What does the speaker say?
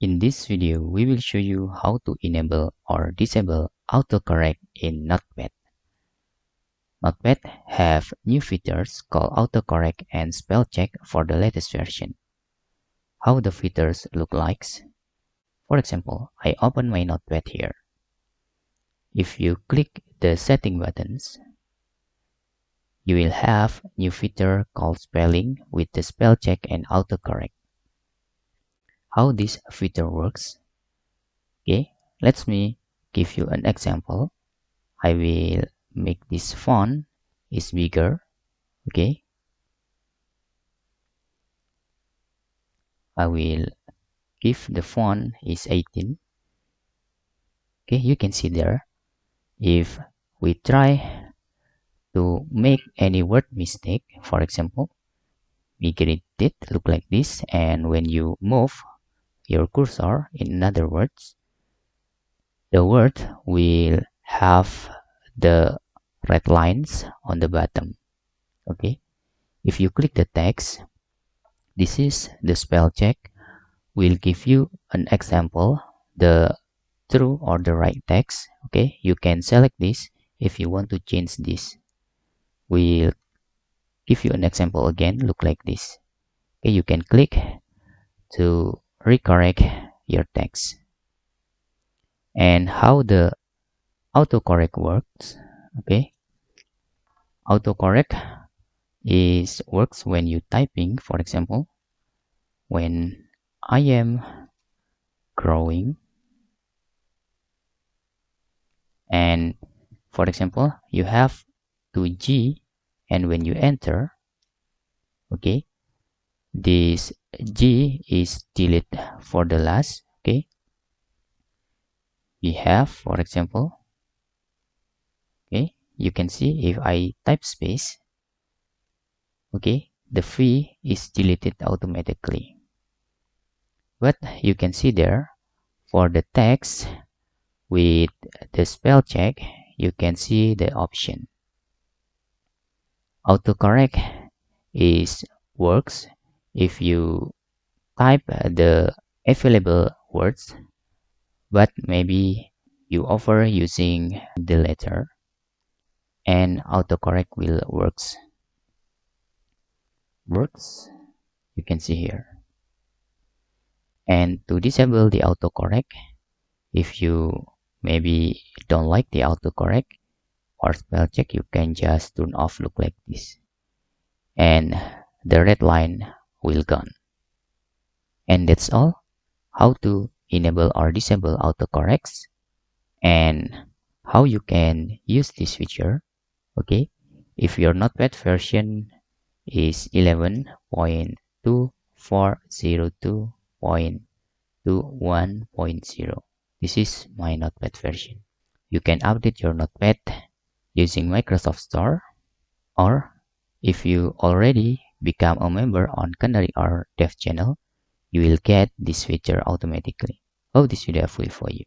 In this video, we will show you how to enable or disable autocorrect in Notepad. Notepad have new features called autocorrect and spell check for the latest version. How the features look like? For example, I open my Notepad here. If you click the setting buttons, you will have new feature called spelling with the spell check and autocorrect. How this feature works? Okay, let me give you an example. I will make this font is bigger. Okay, I will give the font is 18. Okay, you can see there. If we try to make any word mistake, for example, we get it look like this, and when you move your cursor, in other words, the word will have the red lines on the bottom. Okay, if you click the text, this is the spell check. Will give you an example, the true or the right text. Okay, you can select this if you want to change this. We'll give you an example again, look like this. Okay, you can click to recorrect your text. And how the autocorrect works. Okay, autocorrect works when you typing. For example, when I am growing, and for example, you have to G, and when you enter, okay, this G is deleted for the last. Okay, we have, for example, okay, you can see if I type space, okay, the V is deleted automatically. But you can see there, for the text with the spell check, you can see the option autocorrect works if you type the available words, but maybe you offer using the letter, and autocorrect will works. You can see here. And to disable the autocorrect, if you maybe don't like the autocorrect or spell check, you can just turn off, look like this, and the red line will gone. And that's all how to enable or disable autocorrects and how you can use this feature. Okay, if your Notepad version is 11.2402.21.0, this is my Notepad version. You can update your Notepad using Microsoft Store, or if you already become a member on Canary or Dev channel, you will get this feature automatically. Hope this video helpful for you.